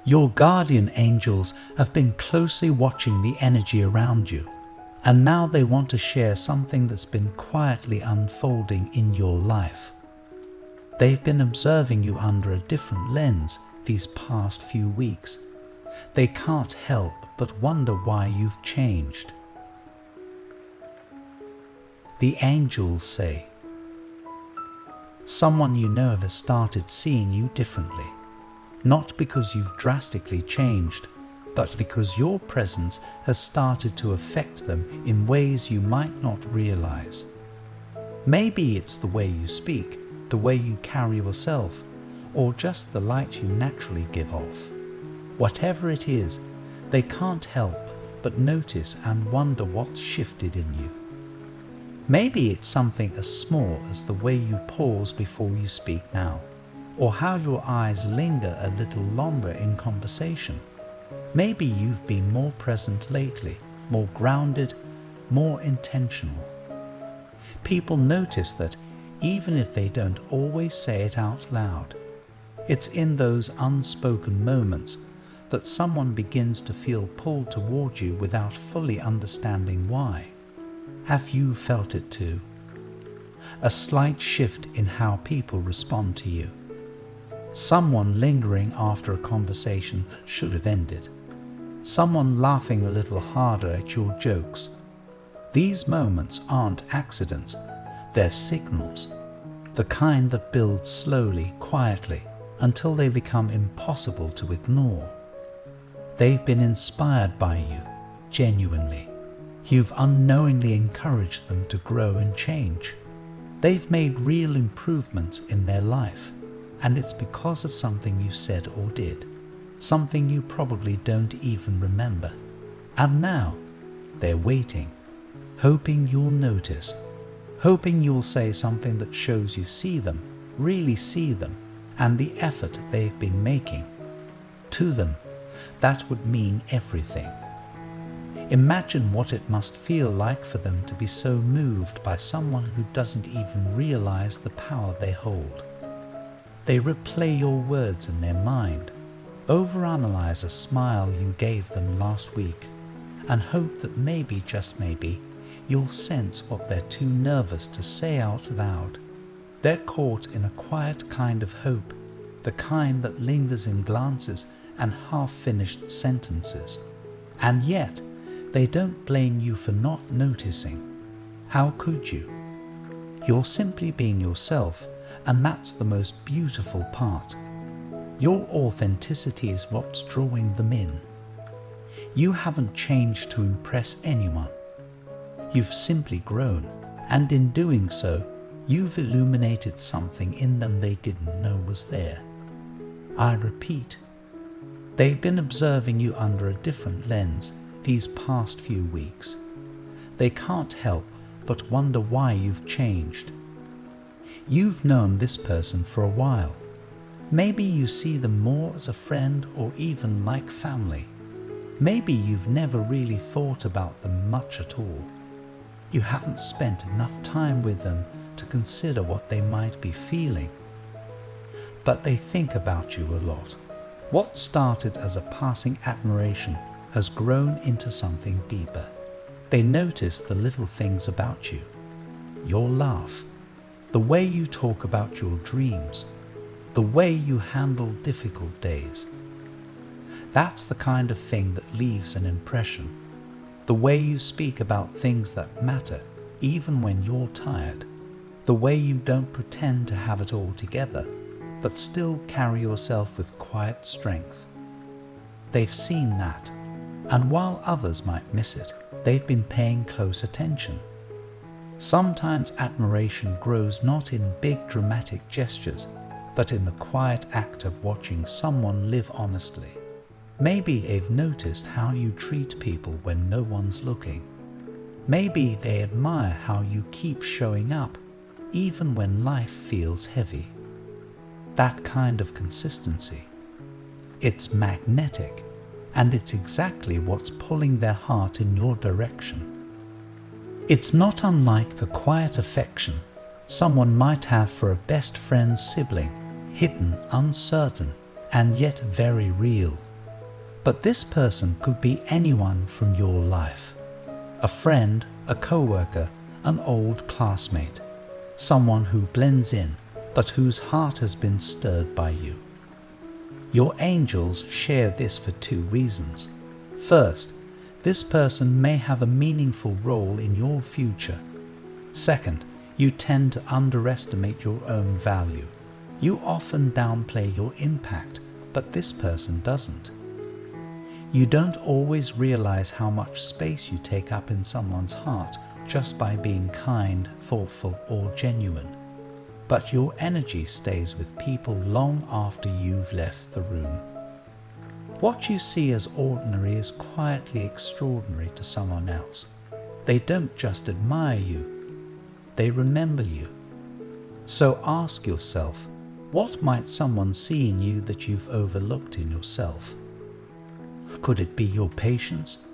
Your guardian angels have been closely watching the energy around you, and now they want to share something that's been quietly unfolding in your life. They've been observing you under a different lens these past few weeks. They can't help but wonder why you've changed. The angels say, someone you know has started seeing you differently, not because you've drastically changed, but because your presence has started to affect them in ways you might not realize. Maybe it's the way you speak, the way you carry yourself, or just the light you naturally give off. Whatever it is, they can't help but notice and wonder what's shifted in you. Maybe it's something as small as the way you pause before you speak now, or how your eyes linger a little longer in conversation. Maybe you've been more present lately, more grounded, more intentional. People notice that even if they don't always say it out loud, it's in those unspoken moments that someone begins to feel pulled toward you without fully understanding why. Have you felt it too? A slight shift in how people respond to you. Someone lingering after a conversation that should have ended. Someone laughing a little harder at your jokes. These moments aren't accidents, they're signals. The kind that build slowly, quietly, until they become impossible to ignore. They've been inspired by you, genuinely. You've unknowingly encouraged them to grow and change. They've made real improvements in their life, and it's because of something you said or did, something you probably don't even remember. And now, they're waiting, hoping you'll notice, hoping you'll say something that shows you see them, really see them, and the effort they've been making. To them, that would mean everything. Imagine what it must feel like for them to be so moved by someone who doesn't even realize the power they hold. They replay your words in their mind, overanalyze a smile you gave them last week, and hope that maybe, just maybe, you'll sense what they're too nervous to say out loud. They're caught in a quiet kind of hope, the kind that lingers in glances and half-finished sentences. And yet, they don't blame you for not noticing. How could you? You're simply being yourself, and that's the most beautiful part. Your authenticity is what's drawing them in. You haven't changed to impress anyone. You've simply grown, and in doing so, you've illuminated something in them they didn't know was there. I repeat, they've been observing you under a different lens these past few weeks. They can't help but wonder why you've changed. You've known this person for a while. Maybe you see them more as a friend or even like family. Maybe you've never really thought about them much at all. You haven't spent enough time with them to consider what they might be feeling. But they think about you a lot. What started as a passing admiration has grown into something deeper. They notice the little things about you. Your laugh, the way you talk about your dreams, the way you handle difficult days. That's the kind of thing that leaves an impression. The way you speak about things that matter, even when you're tired. The way you don't pretend to have it all together, but still carry yourself with quiet strength. They've seen that, and while others might miss it, they've been paying close attention. Sometimes admiration grows not in big dramatic gestures, but in the quiet act of watching someone live honestly. Maybe they've noticed how you treat people when no one's looking. Maybe they admire how you keep showing up, even when life feels heavy. That kind of consistency. It's magnetic, and it's exactly what's pulling their heart in your direction. It's not unlike the quiet affection someone might have for a best friend's sibling, hidden, uncertain, and yet very real. But this person could be anyone from your life. A friend, a co-worker, an old classmate, someone who blends in, but whose heart has been stirred by you. Your angels share this for two reasons. First, this person may have a meaningful role in your future. Second, you tend to underestimate your own value. You often downplay your impact, but this person doesn't. You don't always realize how much space you take up in someone's heart just by being kind, thoughtful, or genuine. But your energy stays with people long after you've left the room. What you see as ordinary is quietly extraordinary to someone else. They don't just admire you, they remember you. So ask yourself, what might someone see in you that you've overlooked in yourself? Could it be your patience,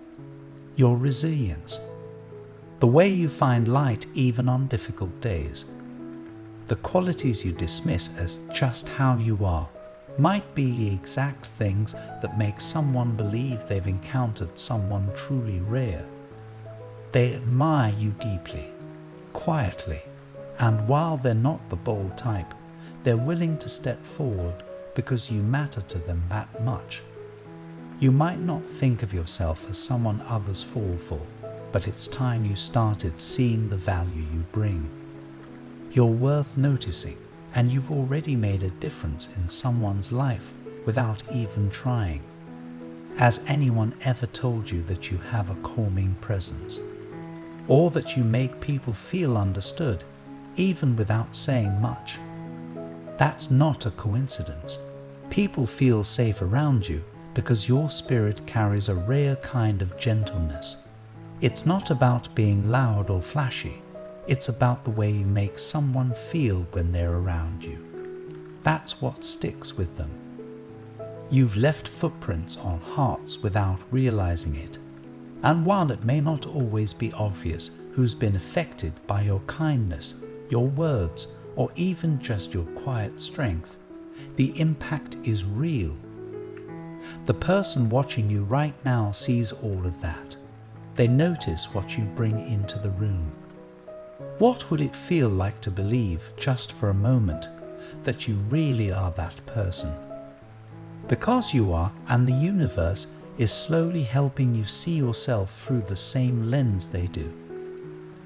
your resilience, the way you find light even on difficult days? The qualities you dismiss as just how you are might be the exact things that make someone believe they've encountered someone truly rare. They admire you deeply, quietly, and while they're not the bold type, they're willing to step forward because you matter to them that much. You might not think of yourself as someone others fall for, but it's time you started seeing the value you bring. You're worth noticing, and you've already made a difference in someone's life without even trying. Has anyone ever told you that you have a calming presence? Or that you make people feel understood, even without saying much? That's not a coincidence. People feel safe around you because your spirit carries a rare kind of gentleness. It's not about being loud or flashy. It's about the way you make someone feel when they're around you. That's what sticks with them. You've left footprints on hearts without realizing it. And while it may not always be obvious who's been affected by your kindness, your words, or even just your quiet strength, the impact is real. The person watching you right now sees all of that. They notice what you bring into the room. What would it feel like to believe, just for a moment, that you really are that person? Because you are, and the universe is slowly helping you see yourself through the same lens they do.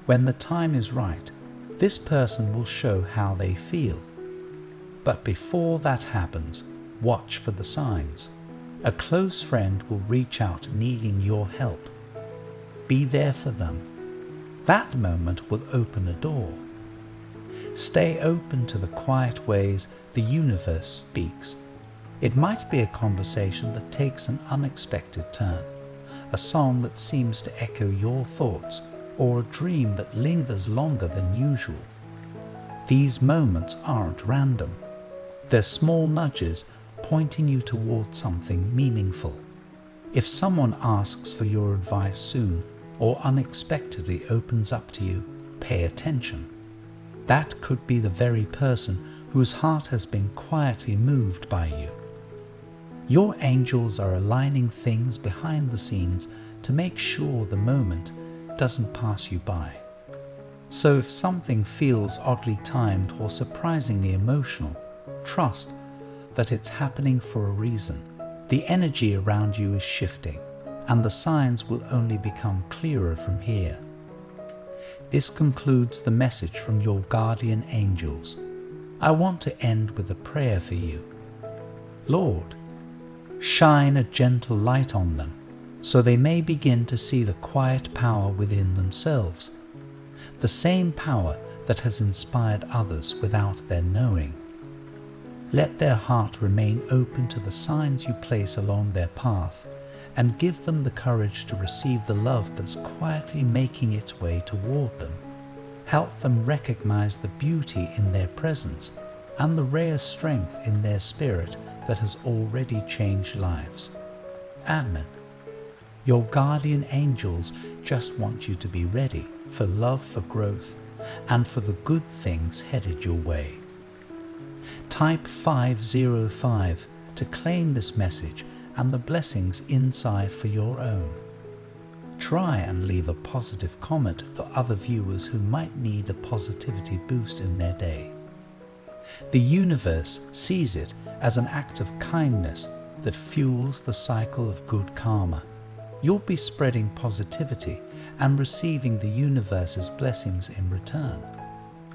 When the time is right, this person will show how they feel. But before that happens, watch for the signs. A close friend will reach out needing your help. Be there for them. That moment will open a door. Stay open to the quiet ways the universe speaks. It might be a conversation that takes an unexpected turn, a song that seems to echo your thoughts, or a dream that lingers longer than usual. These moments aren't random. They're small nudges pointing you towards something meaningful. If someone asks for your advice soon, or unexpectedly opens up to you, pay attention. That could be the very person whose heart has been quietly moved by you. Your angels are aligning things behind the scenes to make sure the moment doesn't pass you by. So if something feels oddly timed or surprisingly emotional, trust that it's happening for a reason. The energy around you is shifting, and the signs will only become clearer from here. This concludes the message from your guardian angels. I want to end with a prayer for you. Lord, shine a gentle light on them, so they may begin to see the quiet power within themselves, the same power that has inspired others without their knowing. Let their heart remain open to the signs you place along their path, and give them the courage to receive the love that's quietly making its way toward them. Help them recognize the beauty in their presence and the rare strength in their spirit that has already changed lives. Amen. Your guardian angels just want you to be ready for love, for growth, and for the good things headed your way. Type 505 to claim this message and the blessings inside for your own. Try and leave a positive comment for other viewers who might need a positivity boost in their day. The universe sees it as an act of kindness that fuels the cycle of good karma. You'll be spreading positivity and receiving the universe's blessings in return.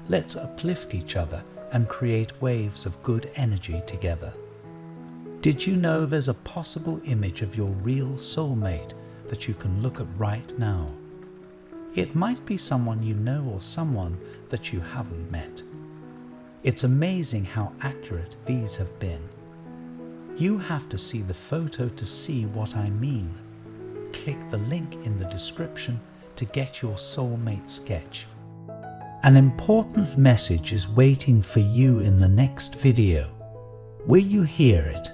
Let's uplift each other and create waves of good energy together. Did you know there's a possible image of your real soulmate that you can look at right now? It might be someone you know or someone that you haven't met. It's amazing how accurate these have been. You have to see the photo to see what I mean. Click the link in the description to get your soulmate sketch. An important message is waiting for you in the next video. Will you hear it?